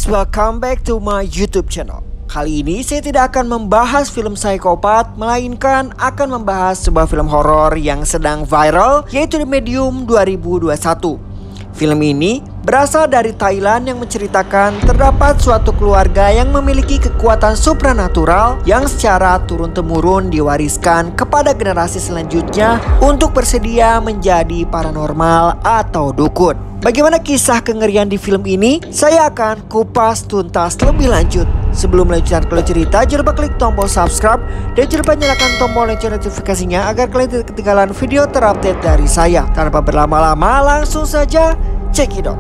guys, welcome back to my YouTube channel. Kali ini saya tidak akan membahas film psikopat, melainkan akan membahas sebuah film horor yang sedang viral, yaitu The Medium 2021. Film ini berasal dari Thailand yang menceritakan terdapat suatu keluarga yang memiliki kekuatan supranatural yang secara turun-temurun diwariskan kepada generasi selanjutnya untuk bersedia menjadi paranormal atau dukun. Bagaimana kisah kengerian di film ini? Saya akan kupas tuntas lebih lanjut. Sebelum melanjutkan ke cerita, jangan lupa klik tombol subscribe dan jangan lupa nyalakan tombol lonceng notifikasinya agar kalian tidak ketinggalan video terupdate dari saya. Tanpa berlama-lama, langsung saja check it out.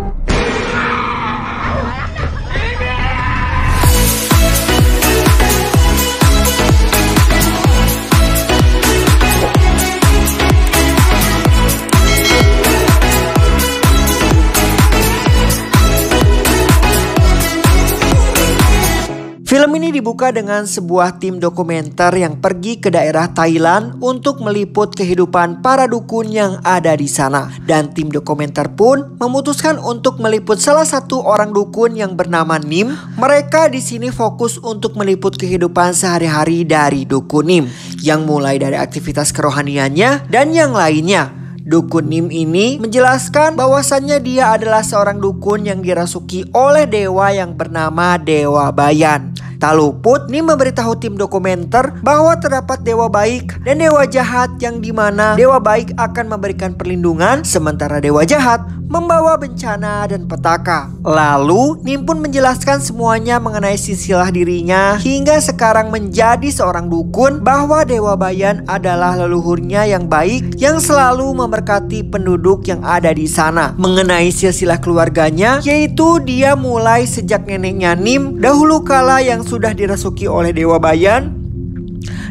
Film ini dibuka dengan sebuah tim dokumenter yang pergi ke daerah Thailand untuk meliput kehidupan para dukun yang ada di sana. Dan tim dokumenter pun memutuskan untuk meliput salah satu orang dukun yang bernama Nim. Mereka di sini fokus untuk meliput kehidupan sehari-hari dari dukun Nim, yang mulai dari aktivitas kerohaniannya dan yang lainnya. Dukun Nim ini menjelaskan bahwasannya dia adalah seorang dukun yang dirasuki oleh dewa yang bernama Dewa Bayan. Tak luput, Nim memberitahu tim dokumenter bahwa terdapat dewa baik dan dewa jahat, yang dimana dewa baik akan memberikan perlindungan, sementara dewa jahat membawa bencana dan petaka. Lalu Nim pun menjelaskan semuanya mengenai silsilah dirinya hingga sekarang menjadi seorang dukun, bahwa Dewa Bayan adalah leluhurnya yang baik yang selalu memberkati penduduk yang ada di sana. Mengenai silsilah keluarganya, yaitu dia mulai sejak neneknya Nim dahulu kala yang sudah dirasuki oleh Dewa Bayan,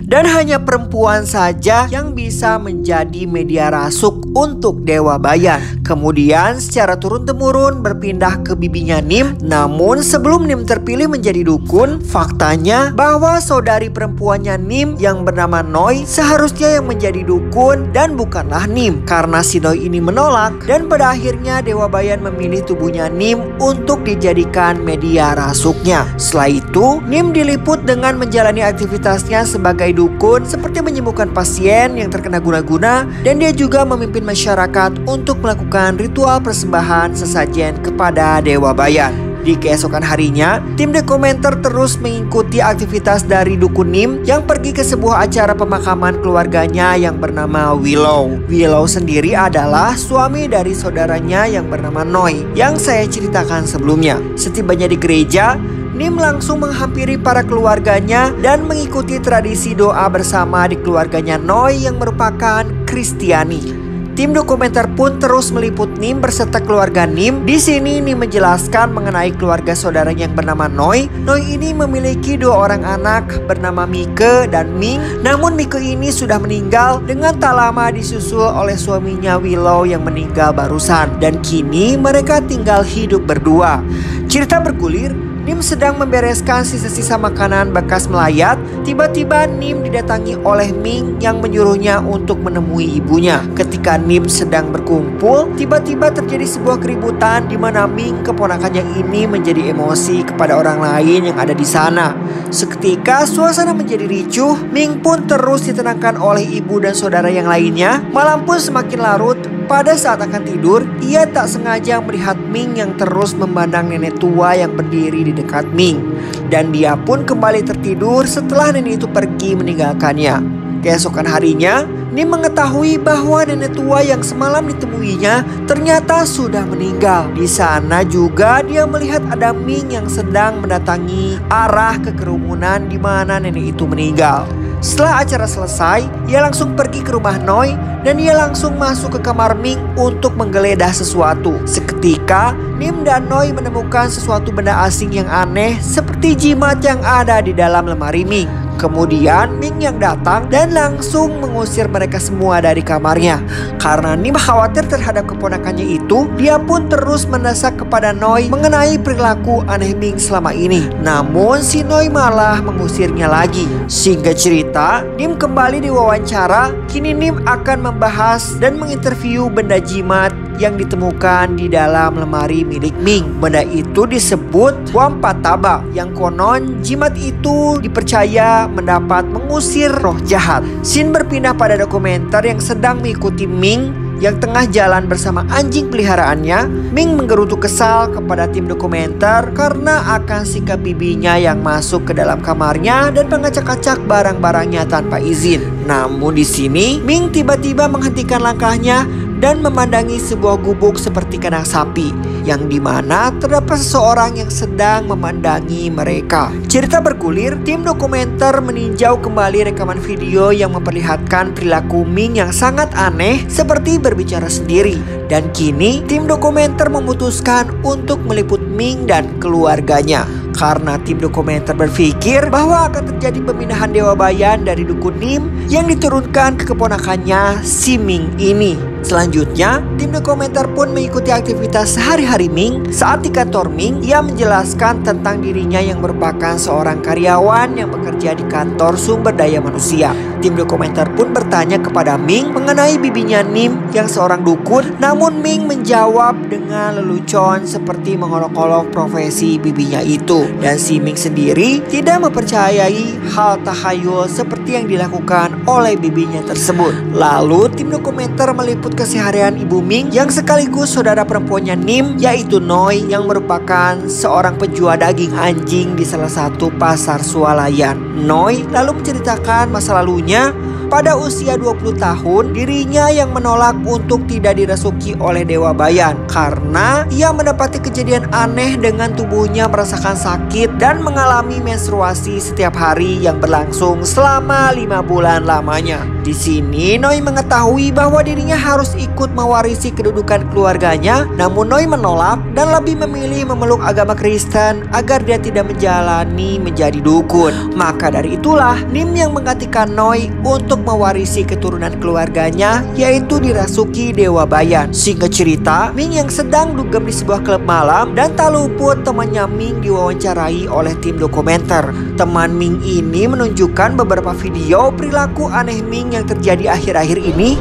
dan hanya perempuan saja yang bisa menjadi media rasuk untuk Dewa Bayan. Kemudian secara turun-temurun berpindah ke bibinya Nim. Namun sebelum Nim terpilih menjadi dukun, faktanya bahwa saudari perempuannya Nim yang bernama Noi seharusnya yang menjadi dukun dan bukanlah Nim. Karena si Noi ini menolak, dan pada akhirnya Dewa Bayan memilih tubuhnya Nim untuk dijadikan media rasuknya. Setelah itu Nim diliput dengan menjalani aktivitasnya sebagai dukun, seperti menyembuhkan pasien yang terkena guna-guna, dan dia juga memimpin masyarakat untuk melakukan ritual persembahan sesajen kepada Dewa Bayan. Di keesokan harinya, tim dokumenter terus mengikuti aktivitas dari dukun Nim yang pergi ke sebuah acara pemakaman keluarganya yang bernama Willow. Willow sendiri adalah suami dari saudaranya yang bernama Noi yang saya ceritakan sebelumnya. Setibanya di gereja, Nim langsung menghampiri para keluarganya dan mengikuti tradisi doa bersama di keluarganya Noi yang merupakan Kristiani. Tim dokumenter pun terus meliput Nim berserta keluarga Nim. Di sini Nim menjelaskan mengenai keluarga saudaranya yang bernama Noi. Noi ini memiliki dua orang anak bernama Mike dan Ming. Namun Mike ini sudah meninggal dengan tak lama disusul oleh suaminya Willow yang meninggal barusan. Dan kini mereka tinggal hidup berdua. Cerita bergulir, Nim sedang membereskan sisa-sisa makanan bekas melayat. Tiba-tiba Nim didatangi oleh Ming yang menyuruhnya untuk menemui ibunya. Ketika Nim sedang berkumpul, tiba-tiba terjadi sebuah keributan di mana Ming, keponakannya ini, menjadi emosi kepada orang lain yang ada di sana. Seketika suasana menjadi ricuh. Ming pun terus ditenangkan oleh ibu dan saudara yang lainnya. Malam pun semakin larut. Pada saat akan tidur, ia tak sengaja melihat Ming yang terus memandang nenek tua yang berdiri di dekat Ming. Dan dia pun kembali tertidur setelah nenek itu pergi meninggalkannya. Keesokan harinya, Nim mengetahui bahwa nenek tua yang semalam ditemuinya ternyata sudah meninggal. Di sana juga dia melihat ada Ming yang sedang mendatangi arah ke kerumunan di mana nenek itu meninggal. Setelah acara selesai, ia langsung pergi ke rumah Noi dan ia langsung masuk ke kamar Ming untuk menggeledah sesuatu. Seketika, Nim dan Noi menemukan sesuatu benda asing yang aneh seperti jimat yang ada di dalam lemari Ming. Kemudian Ming yang datang dan langsung mengusir mereka semua dari kamarnya. Karena Nim khawatir terhadap keponakannya itu, dia pun terus mendesak kepada Noi mengenai perilaku aneh Ming selama ini. Namun si Noi malah mengusirnya lagi. Singkat cerita, Nim kembali diwawancara. Kini Nim akan membahas dan menginterview benda jimat yang ditemukan di dalam lemari milik Ming. Benda itu disebut Wampataba, yang konon jimat itu dipercaya mendapat mengusir roh jahat. Scene berpindah pada dokumenter yang sedang mengikuti Ming yang tengah jalan bersama anjing peliharaannya. Ming menggerutu kesal kepada tim dokumenter karena akan sikap bibinya yang masuk ke dalam kamarnya dan mengacak-acak barang-barangnya tanpa izin. Namun di sini Ming tiba-tiba menghentikan langkahnya dan memandangi sebuah gubuk seperti kandang sapi, yang dimana terdapat seseorang yang sedang memandangi mereka. Cerita bergulir, tim dokumenter meninjau kembali rekaman video yang memperlihatkan perilaku Ming yang sangat aneh seperti berbicara sendiri. Dan kini tim dokumenter memutuskan untuk meliput Ming dan keluarganya. Karena tim dokumenter berpikir bahwa akan terjadi pemindahan Dewa Bayan dari dukun Nim yang diturunkan ke keponakannya si Ming ini. Selanjutnya, tim dokumenter pun mengikuti aktivitas sehari-hari Ming. Saat di kantor Ming, ia menjelaskan tentang dirinya yang merupakan seorang karyawan yang bekerja di kantor sumber daya manusia. Tim dokumenter pun bertanya kepada Ming mengenai bibinya Nim yang seorang dukun. Namun Ming menjawab dengan lelucon seperti mengolok-olok profesi bibinya itu. Dan si Ming sendiri tidak mempercayai hal tahayul seperti yang dilakukan oleh bibinya tersebut. Lalu tim dokumenter meliput keseharian Ibu Ming yang sekaligus saudara perempuannya Nim, yaitu Noi, yang merupakan seorang penjual daging anjing di salah satu pasar swalayan. Noi lalu menceritakan masa lalunya. Pada usia 20 tahun, dirinya yang menolak untuk tidak dirasuki oleh Dewa Bayan karena ia mendapati kejadian aneh dengan tubuhnya merasakan sakit dan mengalami menstruasi setiap hari yang berlangsung selama 5 bulan lamanya. Di sini Noi mengetahui bahwa dirinya harus ikut mewarisi kedudukan keluarganya, namun Noi menolak dan lebih memilih memeluk agama Kristen agar dia tidak menjalani menjadi dukun. Maka dari itulah Nim yang menggantikan Noi untuk mewarisi keturunan keluarganya, yaitu dirasuki Dewa Bayan. Singkat cerita, Ming yang sedang dugem di sebuah klub malam dan tak luput temannya Ming diwawancarai oleh tim dokumenter. Teman Ming ini menunjukkan beberapa video perilaku aneh Ming yang terjadi akhir-akhir ini.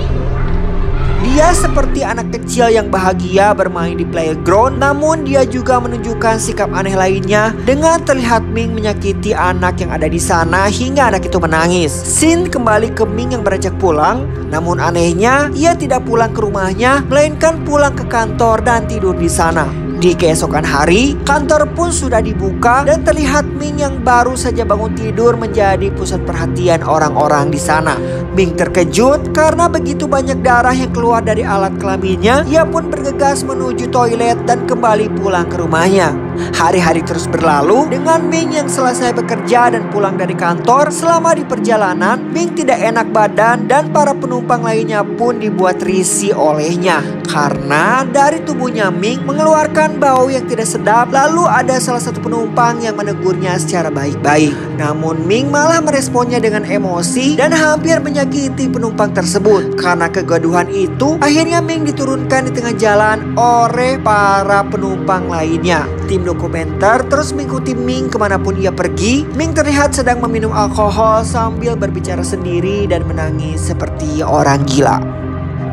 Dia seperti anak kecil yang bahagia bermain di playground, namun dia juga menunjukkan sikap aneh lainnya dengan terlihat Ming menyakiti anak yang ada di sana hingga anak itu menangis. Scene kembali ke Ming yang beranjak pulang, namun anehnya ia tidak pulang ke rumahnya, melainkan pulang ke kantor dan tidur di sana. Di keesokan hari, kantor pun sudah dibuka dan terlihat Ming yang baru saja bangun tidur menjadi pusat perhatian orang-orang di sana. Ming terkejut karena begitu banyak darah yang keluar dari alat kelaminnya. Ia pun bergegas menuju toilet dan kembali pulang ke rumahnya. Hari-hari terus berlalu dengan Ming yang selesai bekerja dan pulang dari kantor. Selama di perjalanan, Ming tidak enak badan dan para penumpang lainnya pun dibuat risih olehnya karena dari tubuhnya Ming mengeluarkan bau yang tidak sedap. Lalu ada salah satu penumpang yang menegurnya secara baik-baik. Namun Ming malah meresponnya dengan emosi dan hampir menyakiti penumpang tersebut. Karena kegaduhan itu, akhirnya Ming diturunkan di tengah jalan oleh para penumpang lainnya. Tim dokumenter terus mengikuti Ming kemanapun ia pergi. Ming terlihat sedang meminum alkohol sambil berbicara sendiri dan menangis seperti orang gila.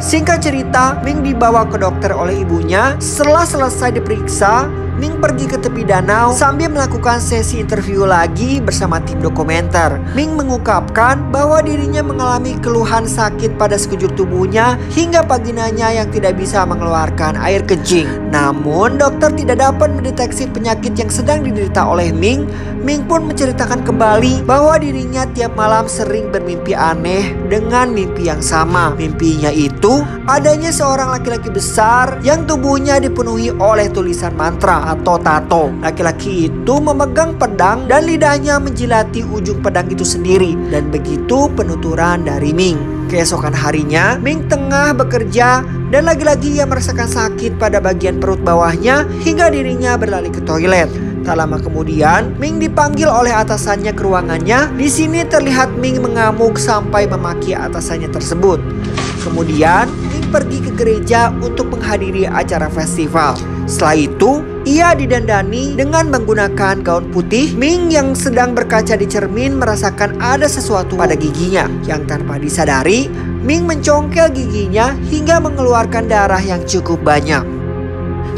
Singkat cerita, Ming dibawa ke dokter oleh ibunya. Setelah selesai diperiksa, Ming pergi ke tepi danau sambil melakukan sesi interview lagi bersama tim dokumenter. Ming mengungkapkan bahwa dirinya mengalami keluhan sakit pada sekujur tubuhnya hingga vaginanya yang tidak bisa mengeluarkan air kencing. Namun dokter tidak dapat mendeteksi penyakit yang sedang diderita oleh Ming. Ming pun menceritakan kembali bahwa dirinya tiap malam sering bermimpi aneh dengan mimpi yang sama. Mimpinya itu adanya seorang laki-laki besar yang tubuhnya dipenuhi oleh tulisan mantra atau tato. Laki-laki itu memegang pedang dan lidahnya menjilati ujung pedang itu sendiri. Dan begitu penuturan dari Ming. Keesokan harinya, Ming tengah bekerja dan lagi-lagi ia merasakan sakit pada bagian perut bawahnya hingga dirinya berlari ke toilet. Tak lama kemudian, Ming dipanggil oleh atasannya ke ruangannya. Di sini terlihat Ming mengamuk sampai memaki atasannya tersebut. Kemudian, Ming pergi ke gereja untuk menghadiri acara festival. Setelah itu, ia didandani dengan menggunakan gaun putih. Ming yang sedang berkaca di cermin merasakan ada sesuatu pada giginya. Yang tanpa disadari, Ming mencongkel giginya hingga mengeluarkan darah yang cukup banyak.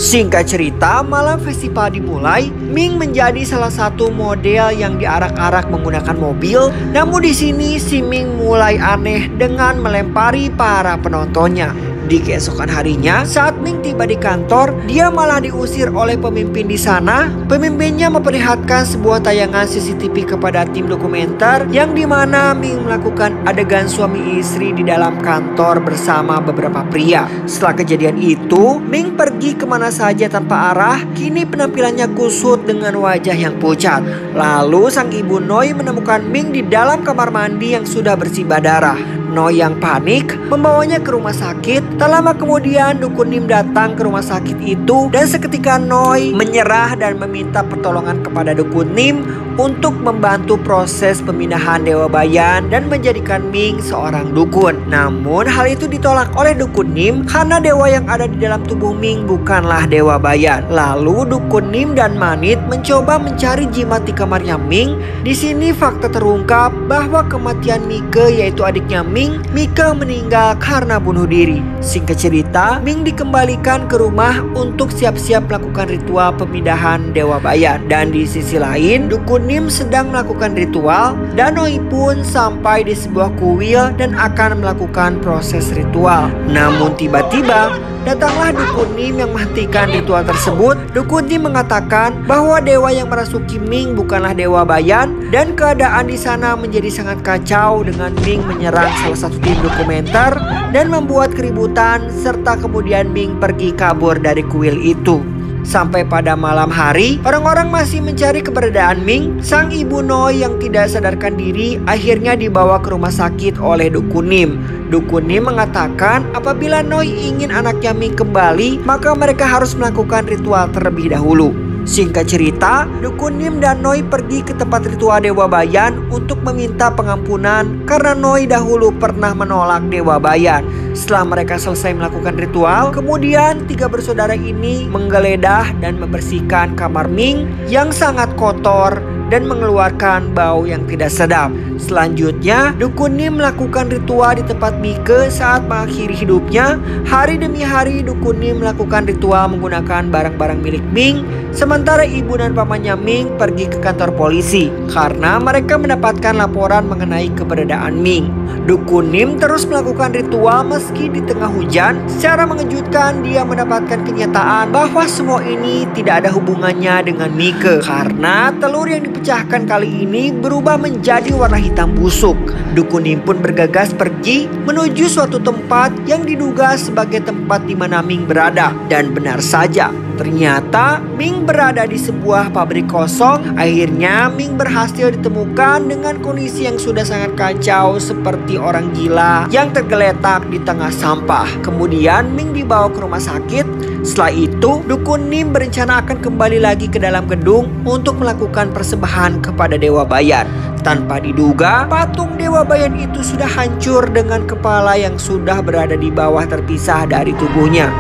Singkat cerita, malam festival dimulai. Ming menjadi salah satu model yang diarak-arak menggunakan mobil. Namun di sini si Ming mulai aneh dengan melempari para penontonnya. Di keesokan harinya, saat Ming tiba di kantor, dia malah diusir oleh pemimpin di sana. Pemimpinnya memperlihatkan sebuah tayangan CCTV kepada tim dokumenter yang dimana Ming melakukan adegan suami istri di dalam kantor bersama beberapa pria. Setelah kejadian itu, Ming pergi kemana saja tanpa arah. Kini penampilannya kusut dengan wajah yang pucat. Lalu sang ibu Noi menemukan Ming di dalam kamar mandi yang sudah bersimbah darah. Noi yang panik membawanya ke rumah sakit. Tak lama kemudian dukun Nim datang ke rumah sakit itu dan seketika Noi menyerah dan meminta pertolongan kepada dukun Nim untuk membantu proses pemindahan Dewa Bayan dan menjadikan Ming seorang dukun. Namun hal itu ditolak oleh dukun Nim karena dewa yang ada di dalam tubuh Ming bukanlah Dewa Bayan. Lalu dukun Nim dan Manit mencoba mencari jimat di kamarnya Ming. Di sini fakta terungkap bahwa kematian Mike, yaitu adiknya Mike meninggal karena bunuh diri. Singkat cerita, Ming dikembalikan ke rumah untuk siap-siap melakukan ritual pemindahan Dewa Bayan. Dan di sisi lain, dukun Nim sedang melakukan ritual dan Noi pun sampai di sebuah kuil dan akan melakukan proses ritual. Namun tiba-tiba datanglah dukun Nim yang menghentikan ritual tersebut. Dukun Nim mengatakan bahwa dewa yang merasuki Ming bukanlah Dewa Bayan dan keadaan di sana menjadi sangat kacau dengan Ming menyerang salah satu tim dokumenter dan membuat keributan serta kemudian Ming pergi kabur dari kuil itu. Sampai pada malam hari, orang-orang masih mencari keberadaan Ming. Sang ibu Noi yang tidak sadarkan diri akhirnya dibawa ke rumah sakit oleh dukun Nim. Dukun Nim mengatakan apabila Noi ingin anaknya Ming kembali, maka mereka harus melakukan ritual terlebih dahulu. Singkat cerita, dukun Nim dan Noi pergi ke tempat ritual Dewa Bayan untuk meminta pengampunan karena Noi dahulu pernah menolak Dewa Bayan. Setelah mereka selesai melakukan ritual, kemudian tiga bersaudara ini menggeledah dan membersihkan kamar Ming yang sangat kotor dan mengeluarkan bau yang tidak sedap. Selanjutnya, dukun Nim melakukan ritual di tempat Mike saat mengakhiri hidupnya. Hari demi hari, dukun Nim melakukan ritual menggunakan barang-barang milik Ming. Sementara ibu dan pamannya Ming pergi ke kantor polisi karena mereka mendapatkan laporan mengenai keberadaan Ming. Dukun Nim terus melakukan ritual meski di tengah hujan. Secara mengejutkan, dia mendapatkan kenyataan bahwa semua ini tidak ada hubungannya dengan Mike karena telur yang dipecahkan kali ini berubah menjadi warna hitam busuk. Dukun Nim pun bergegas pergi menuju suatu tempat yang diduga sebagai tempat di mana Ming berada. Dan benar saja, ternyata Ming berada di sebuah pabrik kosong. Akhirnya Ming berhasil ditemukan dengan kondisi yang sudah sangat kacau seperti orang gila yang tergeletak di tengah sampah. Kemudian Ming dibawa ke rumah sakit. Setelah itu, dukun Nim berencana akan kembali lagi ke dalam gedung untuk melakukan persembahan kepada Dewa Bayan. Tanpa diduga, patung Dewa Bayan itu sudah hancur dengan kepala yang sudah berada di bawah terpisah dari tubuhnya.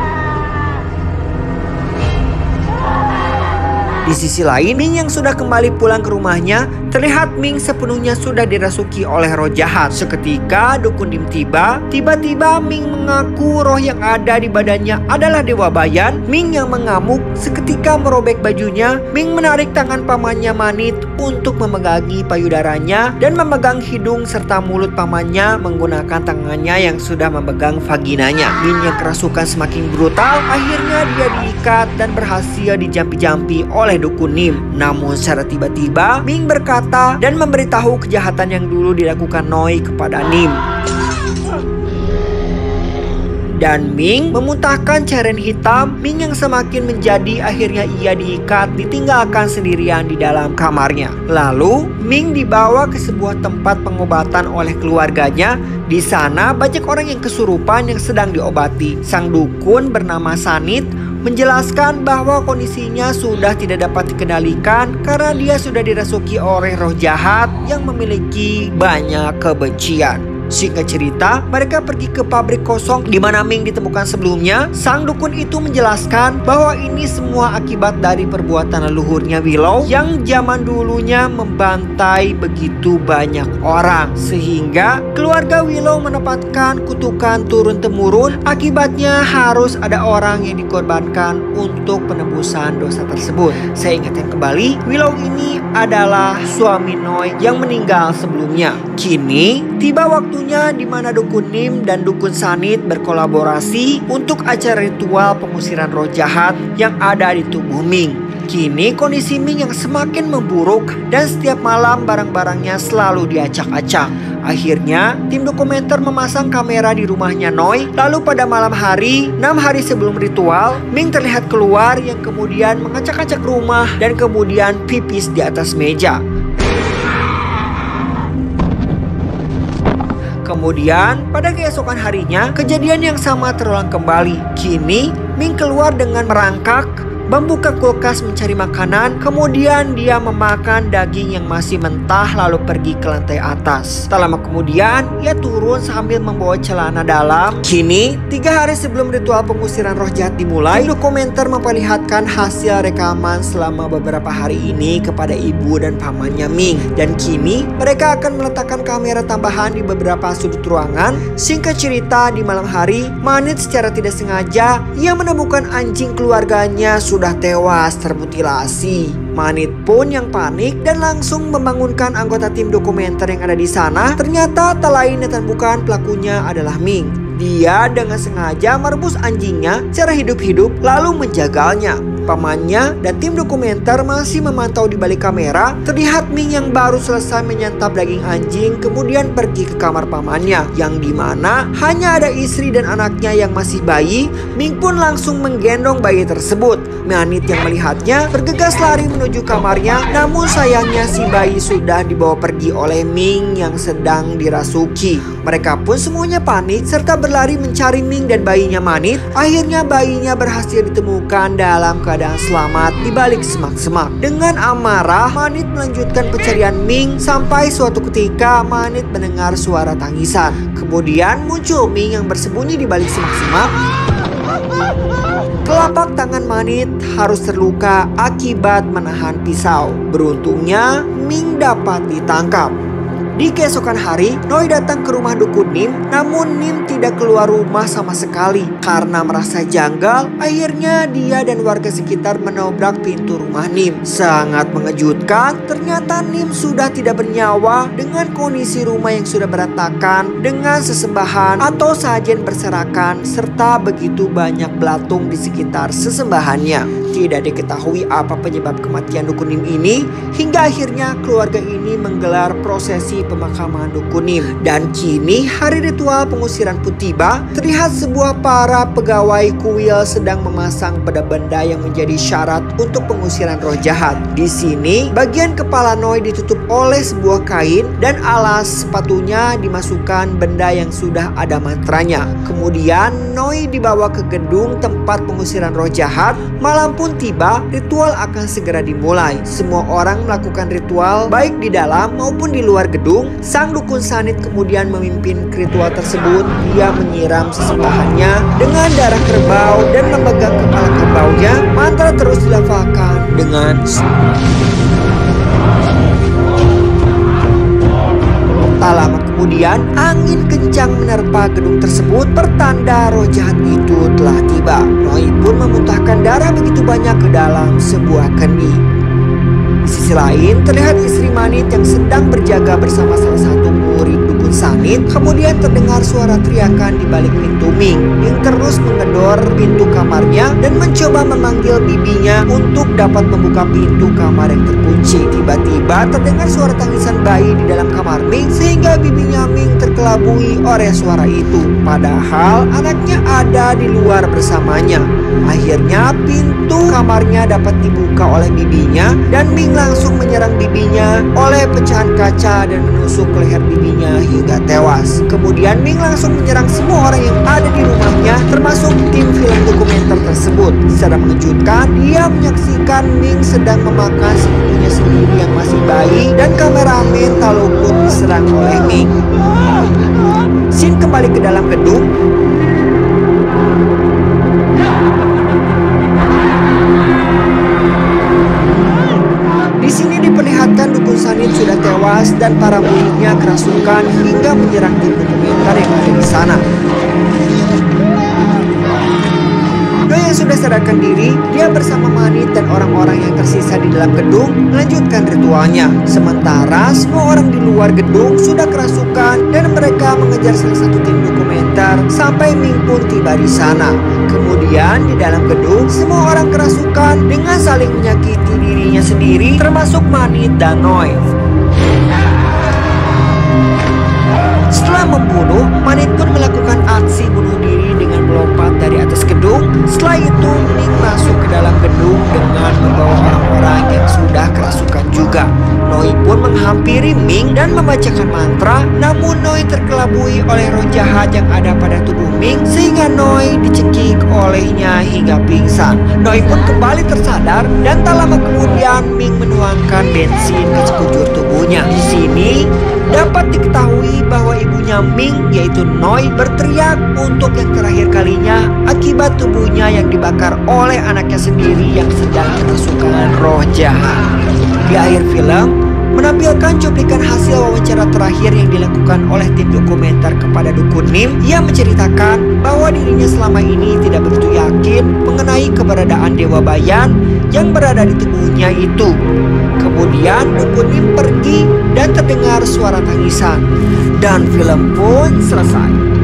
Di sisi lain, Ming yang sudah kembali pulang ke rumahnya, terlihat Ming sepenuhnya sudah dirasuki oleh roh jahat. Seketika dukun Nim tiba-tiba Ming mengaku roh yang ada di badannya adalah Dewa Bayan. Ming yang mengamuk seketika merobek bajunya. Ming menarik tangan pamannya Manit untuk memegangi payudaranya dan memegang hidung serta mulut pamannya menggunakan tangannya yang sudah memegang vaginanya. Ming yang kerasukan semakin brutal, akhirnya dia diikat dan berhasil dijampi-jampi oleh dukun Nim. Namun secara tiba-tiba Ming berkata dan memberitahu kejahatan yang dulu dilakukan Noi kepada Nim. Dan Ming memuntahkan cairan hitam. Ming yang semakin menjadi, akhirnya ia diikat, ditinggalkan sendirian di dalam kamarnya. Lalu Ming dibawa ke sebuah tempat pengobatan oleh keluarganya. Di sana banyak orang yang kesurupan yang sedang diobati. Sang dukun bernama Sanit menjelaskan bahwa kondisinya sudah tidak dapat dikendalikan karena dia sudah dirasuki oleh roh jahat yang memiliki banyak kebencian. Singkat cerita, mereka pergi ke pabrik kosong di mana Ming ditemukan sebelumnya. Sang dukun itu menjelaskan bahwa ini semua akibat dari perbuatan leluhurnya Willow yang zaman dulunya membantai begitu banyak orang, sehingga keluarga Willow mendapatkan kutukan turun-temurun. Akibatnya harus ada orang yang dikorbankan untuk penebusan dosa tersebut. Saya ingatkan kembali, Willow ini adalah suami Noi yang meninggal sebelumnya. Kini tiba waktunya di mana dukun Nim dan dukun Sanit berkolaborasi untuk acara ritual pengusiran roh jahat yang ada di tubuh Ming. Kini kondisi Ming yang semakin memburuk dan setiap malam barang-barangnya selalu diacak-acak. Akhirnya tim dokumenter memasang kamera di rumahnya Noi. Lalu pada malam hari, 6 hari sebelum ritual, Ming terlihat keluar yang kemudian mengacak-acak rumah dan kemudian pipis di atas meja. Kemudian pada keesokan harinya kejadian yang sama terulang kembali. Kini Ming keluar dengan merangkak, membuka kulkas mencari makanan, kemudian dia memakan daging yang masih mentah lalu pergi ke lantai atas. Tak lama kemudian ia turun sambil membawa celana dalam. Kini 3 hari sebelum ritual pengusiran roh jahat dimulai, dokumenter memperlihatkan hasil rekaman selama beberapa hari ini kepada ibu dan pamannya Ming. Dan kini mereka akan meletakkan kamera tambahan di beberapa sudut ruangan. Singkat cerita, di malam hari Manit secara tidak sengaja ia menemukan anjing keluarganya sudah tewas termutilasi. Manit pun yang panik dan langsung membangunkan anggota tim dokumenter yang ada di sana. Ternyata tak lain dan bukan pelakunya adalah Ming. Dia dengan sengaja merebus anjingnya secara hidup-hidup lalu menjagalnya. Pamannya dan tim dokumenter masih memantau di balik kamera. Terlihat Ming yang baru selesai menyantap daging anjing kemudian pergi ke kamar pamannya, yang dimana hanya ada istri dan anaknya yang masih bayi. Ming pun langsung menggendong bayi tersebut. Manit yang melihatnya bergegas lari menuju kamarnya, namun sayangnya si bayi sudah dibawa pergi oleh Ming yang sedang dirasuki. Mereka pun semuanya panik serta berlari mencari Ming dan bayinya Manit. Akhirnya bayinya berhasil ditemukan dalam keadaan selamat di balik semak-semak. Dengan amarah, Manit melanjutkan pencarian Ming sampai suatu ketika Manit mendengar suara tangisan. Kemudian muncul Ming yang bersembunyi di balik semak-semak. Telapak tangan Manit harus terluka akibat menahan pisau. Beruntungnya Ming dapat ditangkap. Di keesokan hari, Noi datang ke rumah dukun Nim, namun Nim tidak keluar rumah sama sekali. Karena merasa janggal, akhirnya dia dan warga sekitar menobrak pintu rumah Nim. Sangat mengejutkan, ternyata Nim sudah tidak bernyawa dengan kondisi rumah yang sudah berantakan, dengan sesembahan atau sajian berserakan, serta begitu banyak belatung di sekitar sesembahannya. Tidak diketahui apa penyebab kematian dukun Nim ini, hingga akhirnya keluarga ini menggelar prosesi pemakaman dukun Nim. Dan kini hari ritual pengusiran pun tiba. Terlihat sebuah para pegawai kuil sedang memasang benda-benda yang menjadi syarat untuk pengusiran roh jahat. Di sini bagian kepala Noi ditutup oleh sebuah kain dan alas sepatunya dimasukkan benda yang sudah ada mantranya. Kemudian Noi dibawa ke gedung tempat pengusiran roh jahat. Malam pun tiba, ritual akan segera dimulai. Semua orang melakukan ritual baik di dalam maupun di luar gedung. Sang dukun Sanit kemudian memimpin ritual tersebut. Dia menyiram sesembahannya dengan darah kerbau dan memegang kepala kerbaunya. Mantra terus dilafalkan dengan tak lama kemudian angin kencang menerpa gedung tersebut, pertanda roh jahat itu telah tiba. Noi pun memuntahkan darah begitu banyak ke dalam sebuah kendi. Di sisi lain terlihat istri Manit yang sedang berjaga bersama salah satu murid dukun Sanit. Kemudian terdengar suara teriakan di balik pintu Ming yang terus menggedor pintu kamarnya dan mencoba memanggil bibinya untuk dapat membuka pintu kamar yang terkunci. Tiba-tiba terdengar suara tangisan bayi di dalam kamar Ming sehingga bibinya Ming terkelabui oleh suara itu. Padahal anaknya ada di luar bersamanya. Akhirnya pintu kamarnya dapat dibuka oleh bibinya dan Ming langsung menyerang bibinya oleh pecahan kaca dan menusuk leher bibinya hingga juga tewas. Kemudian Ming langsung menyerang semua orang yang ada di rumahnya, termasuk tim film dokumenter tersebut. Secara mengejutkan, dia menyaksikan Ming sedang memakan sepupunya sendiri yang masih bayi, dan kameramen tak luput diserang oleh Ming. Scene kembali ke dalam gedung. Di sini diperlihatkan dukun Sanit sudah tewas dan para muridnya kerasukan hingga menyerang tim dokumenter yang ada di sana. Noi yang sudah sadarkan diri, dia bersama Manit dan orang-orang yang tersisa di dalam gedung melanjutkan ritualnya. Sementara semua orang di luar gedung sudah kerasukan dan mereka mengejar salah satu tim dokumenter sampai Ming pun tiba di sana. Kemudian di dalam gedung semua orang kerasukan dengan saling menyakiti dirinya sendiri, termasuk Manit dan Noi. Setelah membunuh, Manit pun melakukan aksi bunuh diri dengan melompat dari atas gedung. Setelah itu, Ming masuk ke dalam gedung dengan membawa orang-orang yang sudah kerasukan juga. Noi pun menghampiri Ming dan membacakan mantra, namun Noi terkelabui oleh roh jahat yang ada pada tubuh Ming sehingga Noi dicekik olehnya hingga pingsan. Noi pun kembali tersadar dan tak lama kemudian Ming menuangkan bensin ke sekujur tubuhnya. Di sini dapat diketahui bahwa ibunya Ming yaitu Noi berteriak untuk yang terakhir kalinya akibat tubuhnya yang dibakar oleh anaknya sendiri yang sedang kerasukan roh jahat. Di akhir film menampilkan cuplikan hasil wawancara terakhir yang dilakukan oleh tim dokumenter kepada dukun Nim. Ia menceritakan bahwa dirinya selama ini tidak begitu yakin mengenai keberadaan Dewa Bayan yang berada di tubuhnya itu. Kemudian dukun Nim pergi dan terdengar suara tangisan dan film pun selesai.